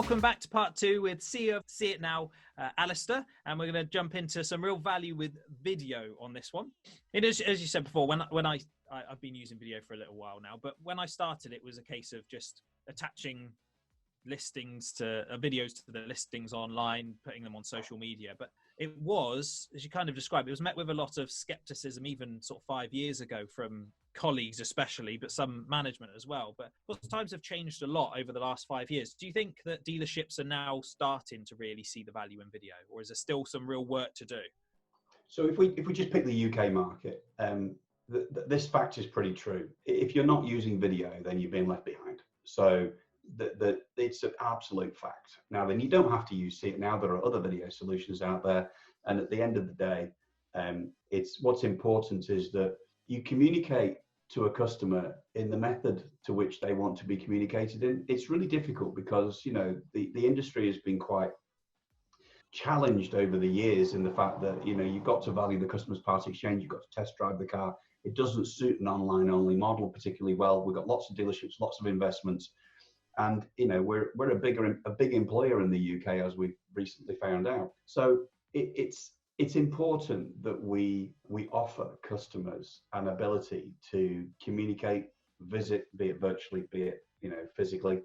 Welcome back to part two with CEO of CitNOW, Alistair, and we're going to jump into some real value with video on this one. It is, as you said before, I've been using video for a little while now, but when I started, it was a case of just attaching listings to videos to the listings online, putting them on social media. But it was, as you kind of described, it was met with a lot of skepticism, even sort of 5 years ago, from colleagues especially, but some management as well. But of course, times have changed a lot over the last 5 years. Do you think that dealerships are now starting to really see the value in video, or is there still some real work to do? So if we just pick the UK market, this fact is pretty true. If you're not using video, then you've been left behind. So it's an absolute fact. Now, then you don't have to use CitNOW. There are other video solutions out there. And at the end of the day, what's important is that you communicate to a customer in the method to which they want to be communicated in. It's really difficult because, you know, the industry has been quite challenged over the years in the fact that, you know, you've got to value the customer's part exchange, you've got to test drive the car. It doesn't suit an online only model particularly well. We've got lots of dealerships, lots of investments. And, you know, we're a big employer in the UK, as we've recently found out. So it's important that we offer customers an ability to communicate, visit, be it virtually, be it, you know, physically,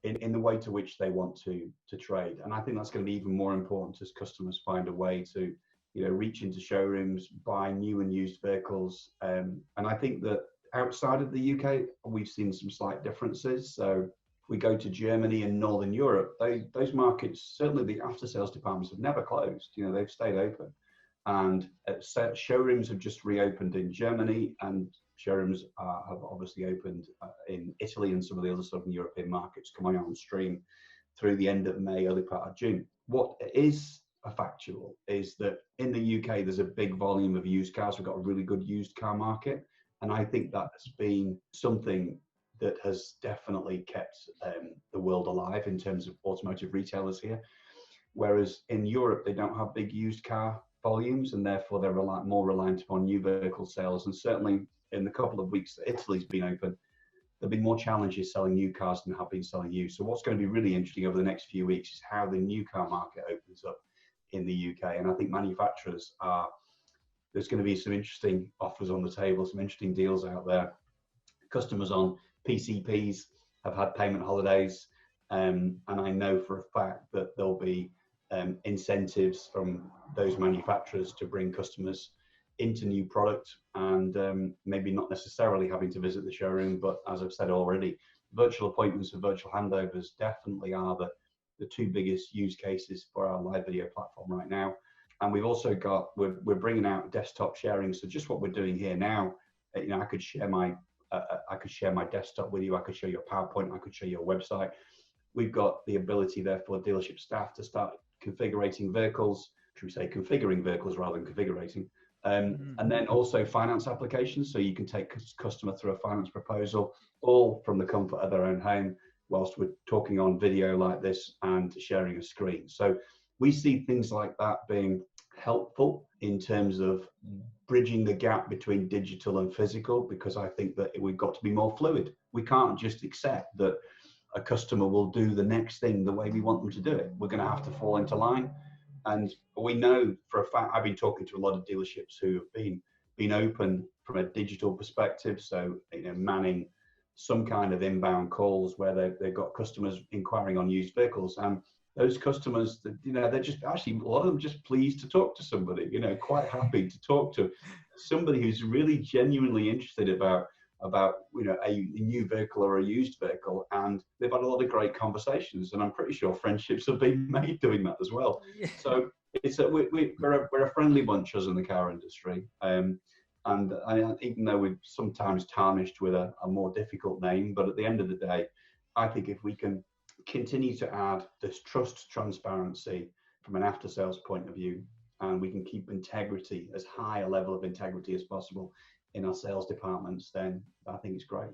in the way to which they want to trade. And I think that's going to be even more important as customers find a way to, you know, reach into showrooms, buy new and used vehicles. And I think that outside of the UK, we've seen some slight differences. So we go to Germany and Northern Europe, those markets, certainly the after sales departments have never closed. You know, they've stayed open. And showrooms have just reopened in Germany, and showrooms have obviously opened in Italy and some of the other Southern European markets coming on stream through the end of May, early part of June. What is a factual is that in the UK, there's a big volume of used cars. We've got a really good used car market. And I think that's been something that has definitely kept the world alive in terms of automotive retailers here. Whereas in Europe, they don't have big used car volumes, and therefore they're more reliant upon new vehicle sales. And certainly in the couple of weeks that Italy's been open, there've been more challenges selling new cars than have been selling used. So what's going to be really interesting over the next few weeks is how the new car market opens up in the UK. And I think manufacturers there's going to be some interesting offers on the table, some interesting deals out there. Customers on PCPs have had payment holidays, and I know for a fact that there'll be incentives from those manufacturers to bring customers into new product, and maybe not necessarily having to visit the showroom, but as I've said already, virtual appointments and virtual handovers definitely are the two biggest use cases for our live video platform right now. And we've also got, we're bringing out desktop sharing. So just what we're doing here now, you know, I could share my desktop with you. I could show you a PowerPoint. I could show you a website. We've got the ability there for dealership staff to start configuring vehicles. Should we say configuring vehicles rather than configurating? And then also finance applications. So you can take customer through a finance proposal, all from the comfort of their own home, whilst we're talking on video like this and sharing a screen. So we see things like that being helpful in terms of bridging the gap between digital and physical, because I think that we've got to be more fluid. We can't just accept that a customer will do the next thing the way we want them to do it. We're going to have to fall into line. And we know for a fact, I've been talking to a lot of dealerships who have been open from a digital perspective. So, you know, manning some kind of inbound calls where they've got customers inquiring on used vehicles. And those customers, you know, they're just actually, a lot of them just pleased to talk to somebody, you know, quite happy to talk to somebody who's really genuinely interested about, you know, a new vehicle or a used vehicle. And they've had a lot of great conversations. And I'm pretty sure friendships have been made doing that as well. Yeah. So we're a friendly bunch, us in the car industry. And even though we're sometimes tarnished with a more difficult name, but at the end of the day, I think if we can continue to add this trust, transparency from an after sales point of view, and we can keep integrity, as high a level of integrity as possible in our sales departments, then I think it's great.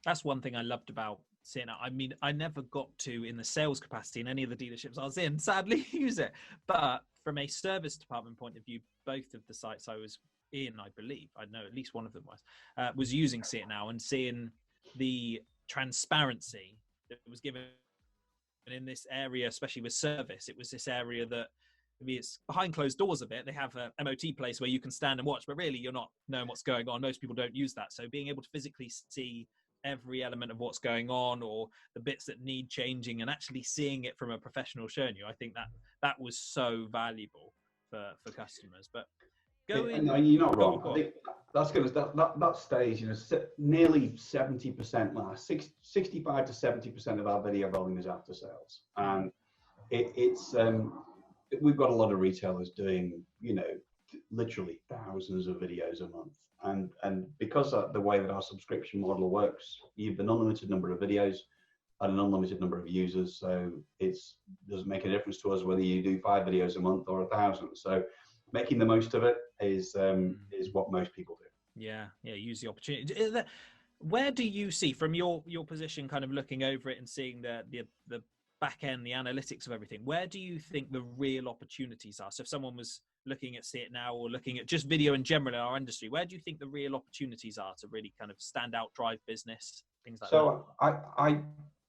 That's one thing I loved about CitNOW. I mean, I never got to, in the sales capacity in any of the dealerships I was in, sadly, use it. But from a service department point of view, both of the sites I was in, I believe, I know at least one of them was using CitNOW and seeing the transparency that was given And in this area, especially with service, it was this area that maybe it's behind closed doors a bit. They have a MOT place where you can stand and watch, but really you're not knowing what's going on. Most people don't use that. So being able to physically see every element of what's going on, or the bits that need changing, and actually seeing it from a professional showing you, I think that was so valuable for customers. But going, no, you're not wrong. go I on. think that's going to that stage. Nearly 70% last 65 to 70% of our video volume is after sales, and it's we've got a lot of retailers doing literally thousands of videos a month, and because of the way that our subscription model works, you've an unlimited number of videos and an unlimited number of users, so it doesn't make a difference to us whether you do 5 videos a month or 1,000. So making the most of it is what most people do. Yeah, use the opportunity. Where do you see, from your position, kind of looking over it and seeing the back end, the analytics of everything, where do you think the real opportunities are? So if someone was looking at CitNOW or looking at just video in general in our industry, where do you think the real opportunities are to really kind of stand out, drive business, things like that?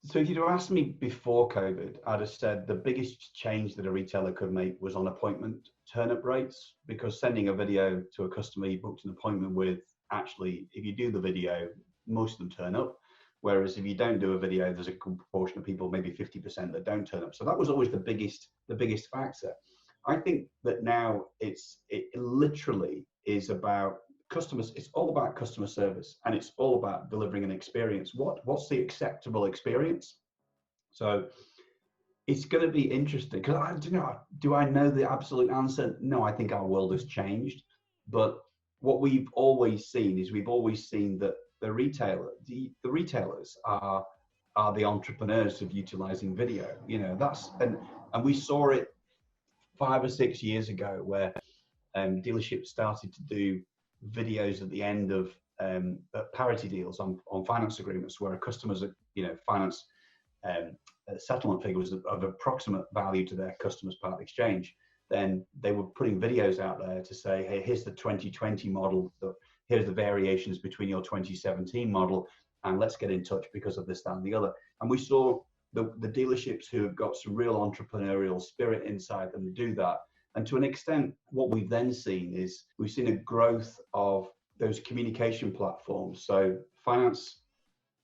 So if you'd have asked me before COVID, I'd have said the biggest change that a retailer could make was on appointment turn-up rates, because sending a video to a customer you booked an appointment with, actually, if you do the video, most of them turn up. Whereas if you don't do a video, there's a good proportion of people, maybe 50%, that don't turn up. So that was always the biggest factor. I think that now it literally is about customers. It's all about customer service, and it's all about delivering an experience. What's the acceptable experience? So it's going to be interesting, because I don't know. Do I know the absolute answer? No, I think our world has changed. But what we've always seen that the retailers are the entrepreneurs of utilizing video. And we saw it 5 or 6 years ago, where dealerships started to do videos at the end of parity deals on finance agreements, where a customer's finance settlement figure was of approximate value to their customer's part exchange. Then they were putting videos out there to say, hey, here's the 2020 model, here's the variations between your 2017 model, and let's get in touch because of this, that, and the other. And we saw the dealerships who have got some real entrepreneurial spirit inside them do that. And to an extent, what we've then seen is we've seen a growth of those communication platforms. So finance,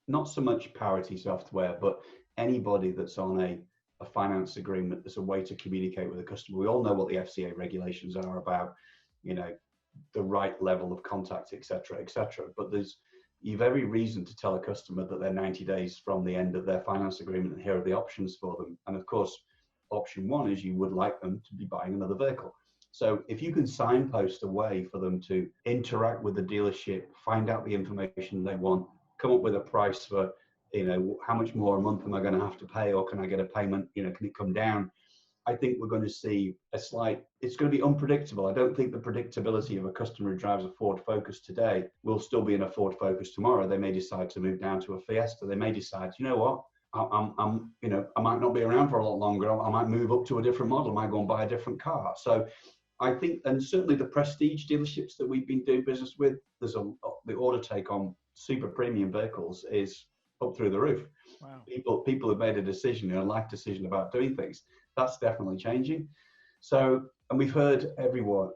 not so much parity software, but anybody that's on a finance agreement, there's a way to communicate with a customer. We all know what the FCA regulations are about, the right level of contact, et cetera, et cetera. But you've every reason to tell a customer that they're 90 days from the end of their finance agreement, and here are the options for them. And of course, option one is you would like them to be buying another vehicle. So if you can signpost a way for them to interact with the dealership, find out the information they want, come up with a price for, how much more a month am I going to have to pay, or can I get a payment, can it come down? I think we're going to see it's going to be unpredictable. I don't think the predictability of a customer who drives a Ford Focus today will still be in a Ford Focus tomorrow. They may decide to move down to a Fiesta. They may decide, you know what, I might not be around for a lot longer. I might move up to a different model. I might go and buy a different car. So I think, and certainly the prestige dealerships that we've been doing business with, the order take on super premium vehicles is up through the roof. Wow. People have made a decision, a life decision about doing things. That's definitely changing. So, and we've heard everyone,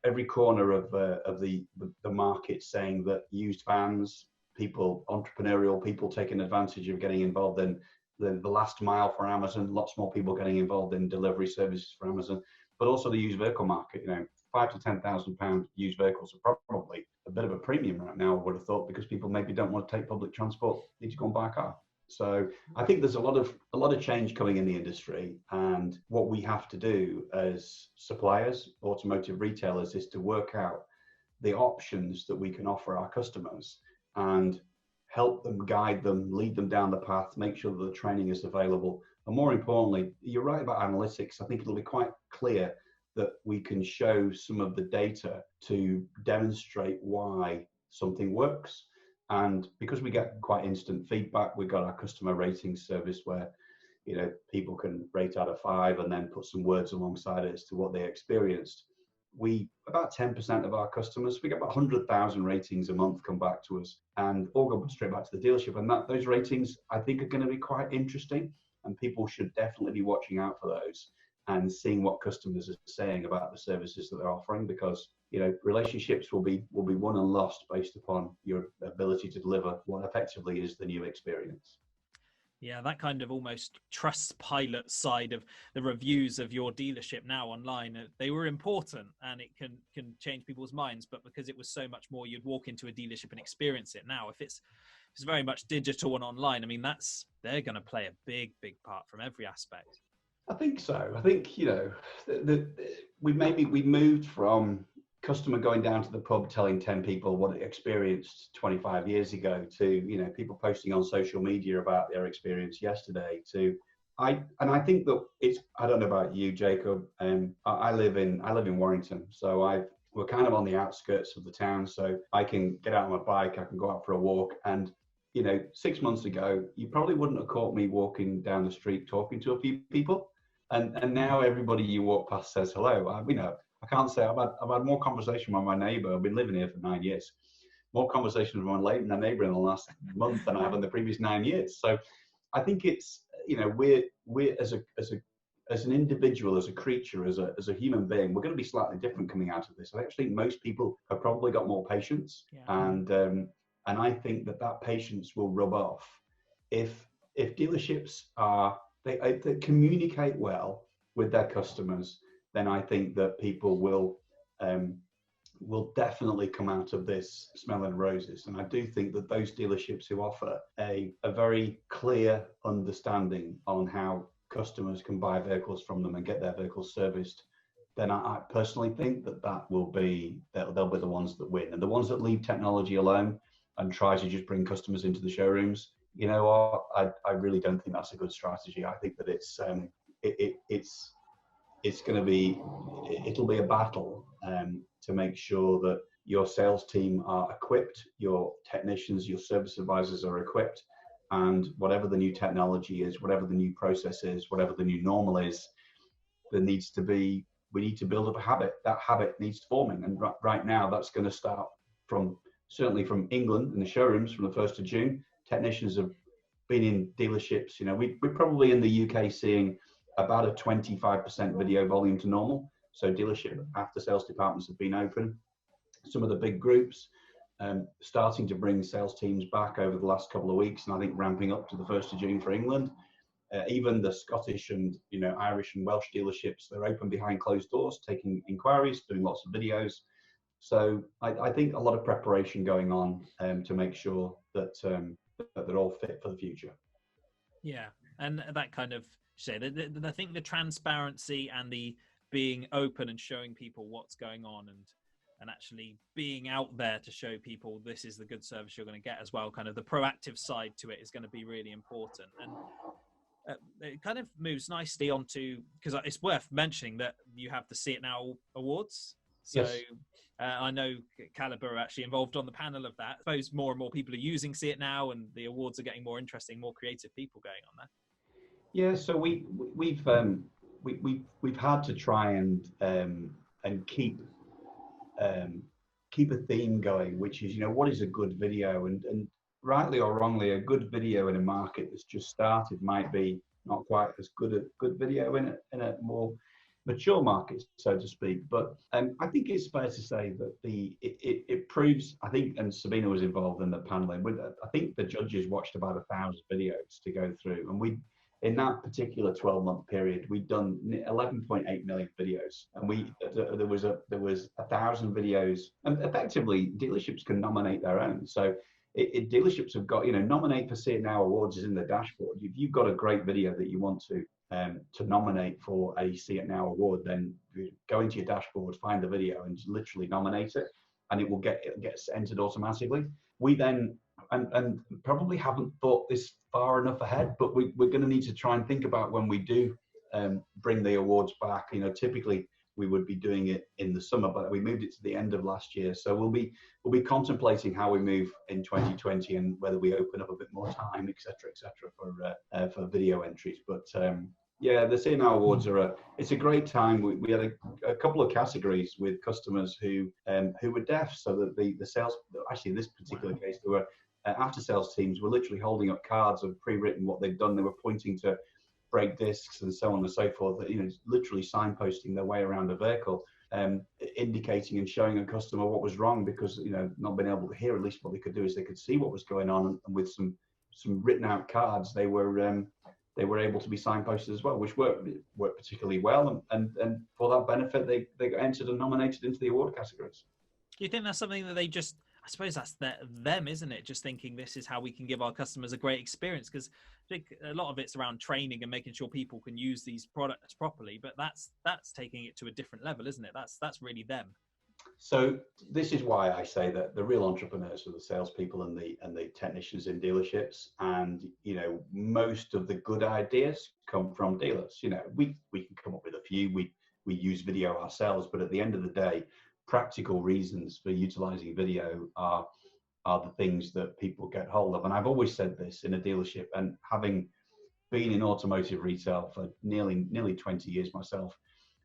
every corner of the market saying that used vans, entrepreneurial people taking advantage of getting involved in the last mile for Amazon, lots more people getting involved in delivery services for Amazon, but also the used vehicle market. £5,000 to £10,000 used vehicles are probably a bit of a premium right now, I would have thought, because people maybe don't want to take public transport, need to go and buy a car. So I think there's a lot of change coming in the industry, and what we have to do as suppliers, automotive retailers, is to work out the options that we can offer our customers and help them, guide them, lead them down the path, make sure that the training is available. And more importantly, you're right about analytics. I think it'll be quite clear that we can show some of the data to demonstrate why something works. And because we get quite instant feedback, we've got our customer rating service where, people can rate out of 5 and then put some words alongside it as to what they experienced. About 10% of our customers, we get about 100,000 ratings a month come back to us, and all go straight back to the dealership. And those ratings, I think, are going to be quite interesting. and people should definitely be watching out for those and seeing what customers are saying about the services that they're offering, because relationships will be won and lost based upon your ability to deliver what effectively is the new experience. Yeah, that kind of almost trust pilot side of the reviews of your dealership now online, they were important, and it can change people's minds. But because it was so much more, you'd walk into a dealership and experience it. Now, if it's very much digital and online, I mean, they're going to play a big part from every aspect. I think so. I think we moved from customer going down to the pub telling 10 people what it experienced 25 years ago to people posting on social media about their experience yesterday to I think that I don't know about you, Jacob, I live in Warrington, so we're kind of on the outskirts of the town, so I can get out on my bike, I can go out for a walk, and 6 months ago you probably wouldn't have caught me walking down the street talking to a few people, and now everybody you walk past says hello. I can't say I've had more conversation with my neighbour. I've been living here for 9 years. More conversation with my neighbour in the last month than I have in the previous 9 years. So I think it's we're as an individual, as a creature, as a human being, we're going to be slightly different coming out of this. I actually think most people have probably got more patience, and I think that patience will rub off if dealerships they communicate well with their customers. Then I think that people will definitely come out of this smelling roses. And I do think that those dealerships who offer a very clear understanding on how customers can buy vehicles from them and get their vehicles serviced, then I personally think that they'll be the ones that win. And the ones that leave technology alone and try to just bring customers into the showrooms, I really don't think that's a good strategy. I think that it'll be a battle to make sure that your sales team are equipped, your technicians, your service advisors are equipped, and whatever the new technology is, whatever the new process is, whatever the new normal is, we need to build up a habit. That habit needs forming, and right now that's going to start certainly from England in the showrooms from the 1st of June. Technicians have been in dealerships. We're probably in the UK seeing about a 25% video volume to normal. So dealership after sales departments have been open. Some of the big groups starting to bring sales teams back over the last couple of weeks, and I think ramping up to the 1st of June for England. Even the Scottish and Irish and Welsh dealerships, they're open behind closed doors, taking inquiries, doing lots of videos. So I think a lot of preparation going on to make sure that they're all fit for the future. Yeah, and that kind of I think the transparency and the being open and showing people what's going on and actually being out there to show people this is the good service you're going to get as well. Kind of the proactive side to it is going to be really important. And it kind of moves nicely onto, because it's worth mentioning that you have the CitNOW Awards. So yes. I know Calibre are actually involved on the panel of that. I suppose more and more people are using CitNOW, and the awards are getting more interesting, more creative people going on there. Yeah, so we've had to try and keep a theme going, which is what is a good video, and rightly or wrongly, a good video in a market that's just started might be not quite as good a good video in a more mature market, so to speak. But I think it's fair to say that it proves, I think, and Sabina was involved in the paneling, I think the judges watched about 1,000 videos to go through, and in that particular 12-month period, we'd done 11.8 million videos, and there was 1,000 videos, and effectively dealerships can nominate their own. So dealerships have got, nominate for CitNOW Awards is in the dashboard. If you've got a great video that you want to nominate for a CitNOW Award, then go into your dashboard, find the video, and literally nominate it, and it will get entered automatically. We then and probably haven't thought this far enough ahead, but we're going to need to try and think about when we do bring the awards back. Typically we would be doing it in the summer, but we moved it to the end of last year. So we'll be contemplating how we move in 2020 and whether we open up a bit more time, et cetera, for video entries. But yeah, the CitNOW Awards it's a great time. We had a couple of categories with customers who were deaf, so that the sales, actually in this particular case, there were after sales teams were literally holding up cards of pre-written what they'd done. They were pointing to brake discs and so on and so forth, that, literally signposting their way around a vehicle, indicating and showing a customer what was wrong, because, not being able to hear, at least what they could do is they could see what was going on, and with some written out cards, they were able to be signposted as well, which worked particularly well, and for that benefit, they got entered and nominated into the award categories. Do you think that's something that they just, I suppose that's them, isn't it? Just thinking this is how we can give our customers a great experience, because I think a lot of it's around training and making sure people can use these products properly, but that's taking it to a different level, isn't it? That's really them. So this is why I say that the real entrepreneurs are the salespeople and the technicians in dealerships, and most of the good ideas come from dealers. We can come up with a few. We use video ourselves, but at the end of the day, practical reasons for utilizing video are the things that people get hold of. And I've always said this in a dealership, and having been in automotive retail for nearly 20 years myself,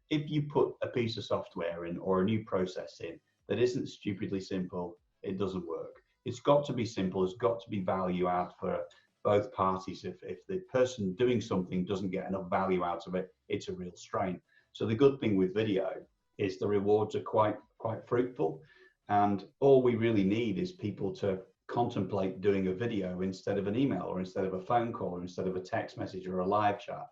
if you put a piece of software in or a new process in that isn't stupidly simple, it doesn't work. It's got to be simple. It's got to be value add for both parties. If the person doing something doesn't get enough value out of it, it's a real strain. So the good thing with video is the rewards are quite fruitful, and all we really need is people to contemplate doing a video instead of an email, or instead of a phone call, or instead of a text message or a live chat.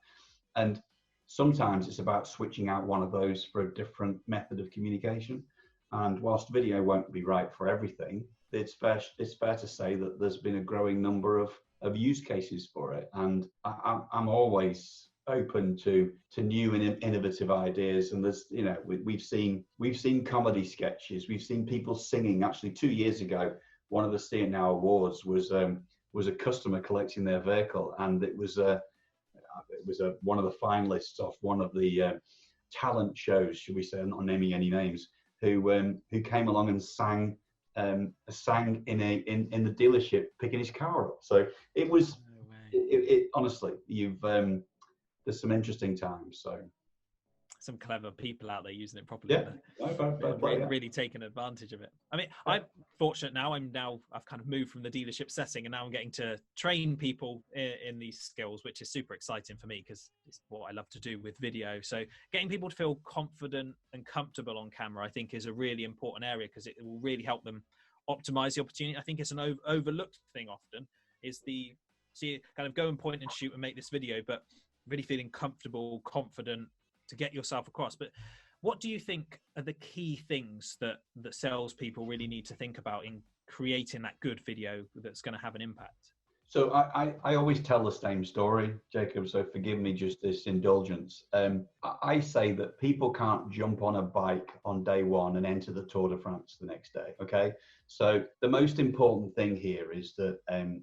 And sometimes it's about switching out one of those for a different method of communication. And whilst video won't be right for everything, it's fair to say that there's been a growing number of use cases for it. And I'm always open to new and innovative ideas. And there's, we've seen comedy sketches, we've seen people singing. Actually, 2 years ago, one of the CitNOW awards was a customer collecting their vehicle, and it was one of the finalists of one of the talent shows, should we say, I'm not naming any names, who came along and sang in the dealership picking his car up. So it was, honestly, there's some interesting times. So some clever people out there using it properly. Yeah, really taking advantage of it. I mean, yeah. I'm fortunate now. I've kind of moved from the dealership setting, and now I'm getting to train people in these skills, which is super exciting for me because it's what I love to do with video. So getting people to feel confident and comfortable on camera, I think, is a really important area, because it will really help them optimize the opportunity. I think it's an overlooked thing often, is kind of go and point and shoot and make this video, but really feeling comfortable, confident to get yourself across. But what do you think are the key things that salespeople really need to think about in creating that good video that's going to have an impact? So I always tell the same story, Jacob, so forgive me just this indulgence. I say that people can't jump on a bike on day one and enter the Tour de France the next day, okay? So the most important thing here is that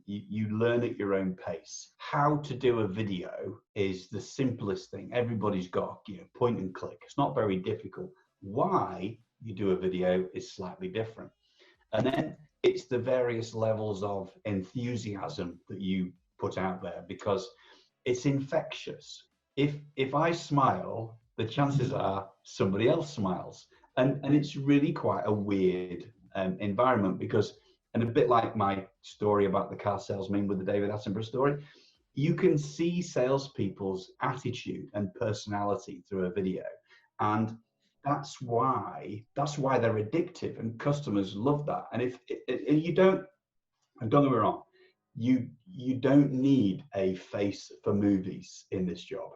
you learn at your own pace. How to do a video is the simplest thing. Everybody's got, point and click. It's not very difficult. Why you do a video is slightly different. And then it's the various levels of enthusiasm that you put out there, because it's infectious. If I smile, the chances are somebody else smiles. And it's really quite a weird environment, because, and a bit like my story about the car salesman with the David Attenborough story, you can see salespeople's attitude and personality through a video. And that's why they're addictive, and customers love that. And if you don't get me wrong, you don't need a face for movies in this job.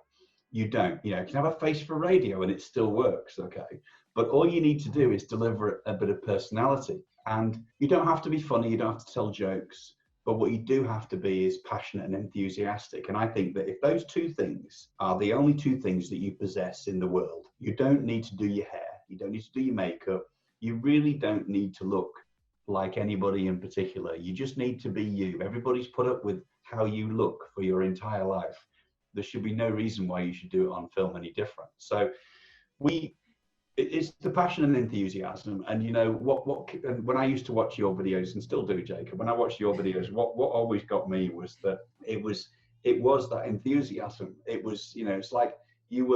You don't. You can have a face for radio and it still works, okay? But all you need to do is deliver a bit of personality. And you don't have to be funny, you don't have to tell jokes, but what you do have to be is passionate and enthusiastic. And I think that if those two things are the only two things that you possess in the world, you don't need to do your hair, you don't need to do your makeup, you really don't need to look like anybody in particular. You just need to be you. Everybody's put up with how you look for your entire life. There should be no reason why you should do it on film any different. So it's the passion and enthusiasm. And when I used to watch your videos, and still do, Jacob, when I watched your videos, what always got me was that it was that enthusiasm. It was, it's like you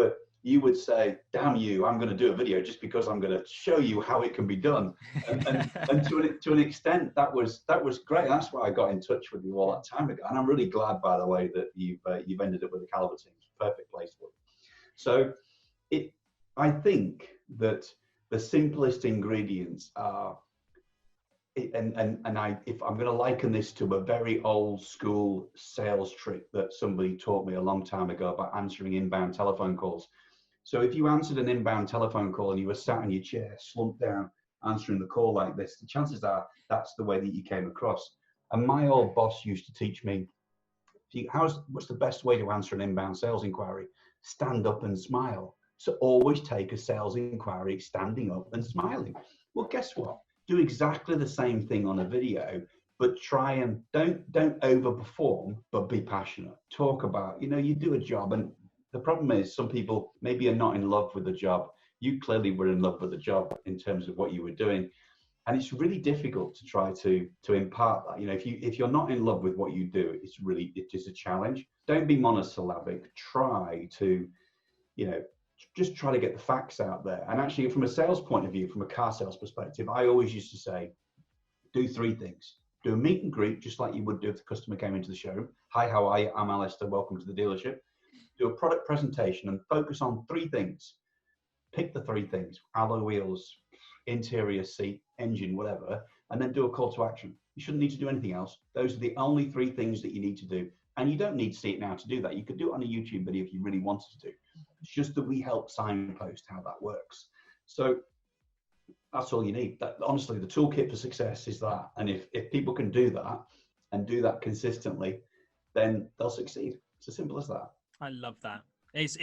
would say, damn you, I'm going to do a video just because I'm going to show you how it can be done. And to an extent, that was great. That's why I got in touch with you all that time ago. And I'm really glad, by the way, that you've ended up with the Caliber team. perfect place for you. So I think that the simplest ingredients are, if I'm going to liken this to a very old school sales trick that somebody taught me a long time ago about answering inbound telephone calls. So if you answered an inbound telephone call and you were sat in your chair, slumped down, answering the call like this, the chances are that's the way that you came across. And my old boss used to teach me, what's the best way to answer an inbound sales inquiry? Stand up and smile. So always take a sales inquiry standing up and smiling. Well, guess what? Do exactly the same thing on a video, but try and don't overperform, but be passionate. Talk about, you do a job, and the problem is some people maybe are not in love with the job. You clearly were in love with the job in terms of what you were doing. And it's really difficult to try to impart that. If you're not in love with what you do, it is a challenge. Don't be monosyllabic. Try to, just try to get the facts out there. And actually, from a sales point of view, from a car sales perspective, I always used to say, do 3 things. Do a meet and greet, just like you would do if the customer came into the showroom. Hi, how are you? I'm Alistair. Welcome to the dealership. Do a product presentation and focus on 3 things. Pick the 3 things: alloy wheels, interior seat, engine, whatever, and then do a call to action. You shouldn't need to do anything else. Those are the only 3 things that you need to do. And you don't need to see it now to do that. You could do it on a YouTube video if you really wanted to. It's just that we help signpost how that works. So that's all you need. Honestly, the toolkit for success is that. And if people can do that and do that consistently, then they'll succeed. It's as simple as that. I love that. It's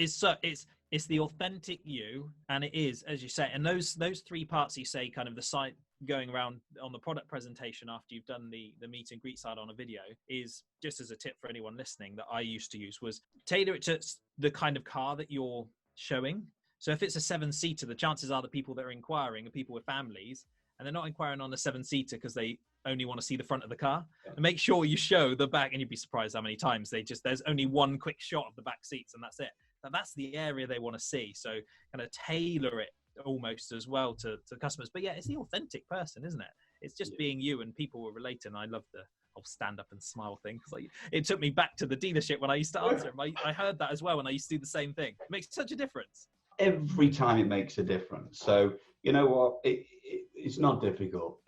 the authentic you, and it is, as you say, and those 3 parts you say, kind of the site going around on the product presentation after you've done the meet and greet side on a video, is just as a tip for anyone listening that I used to use, was tailor it to the kind of car that you're showing. So if it's a 7-seater, the chances are the people that are inquiring are people with families, and they're not inquiring on a 7-seater because they only want to see the front of the car. And make sure you show the back, and you'd be surprised how many times there's only one quick shot of the back seats and that's it. That's the area they want to see. So kind of tailor it almost as well to customers. But yeah, it's the authentic person, isn't it? It's just being you, and people will relate. And I love the whole stand up and smile thing, because it took me back to the dealership when I used to answer them. I heard that as well when I used to do the same thing. It makes such a difference. Every time it makes a difference. So you know what? It's not difficult.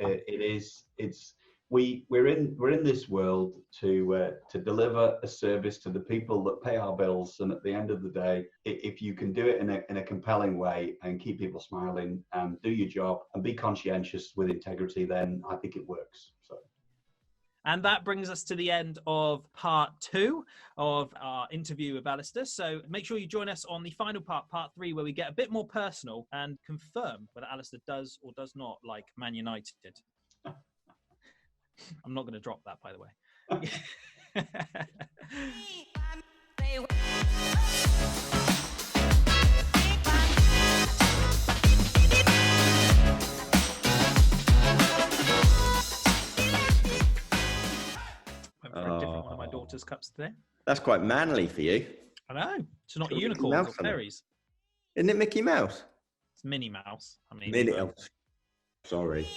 We're in this world to deliver a service to the people that pay our bills, and at the end of the day, if you can do it in a compelling way and keep people smiling and do your job and be conscientious with integrity, then I think it works. So. And that brings us to the end of part 2 of our interview with Alistair. So make sure you join us on the final part 3, where we get a bit more personal and confirm whether Alistair does or does not like Man United. I'm not going to drop that, by the way. Went for a different one of my daughter's cups today. That's quite manly for you. I know. It's not unicorns or fairies. Isn't it Mickey Mouse? It's Minnie Mouse. Minnie Mouse. Sorry.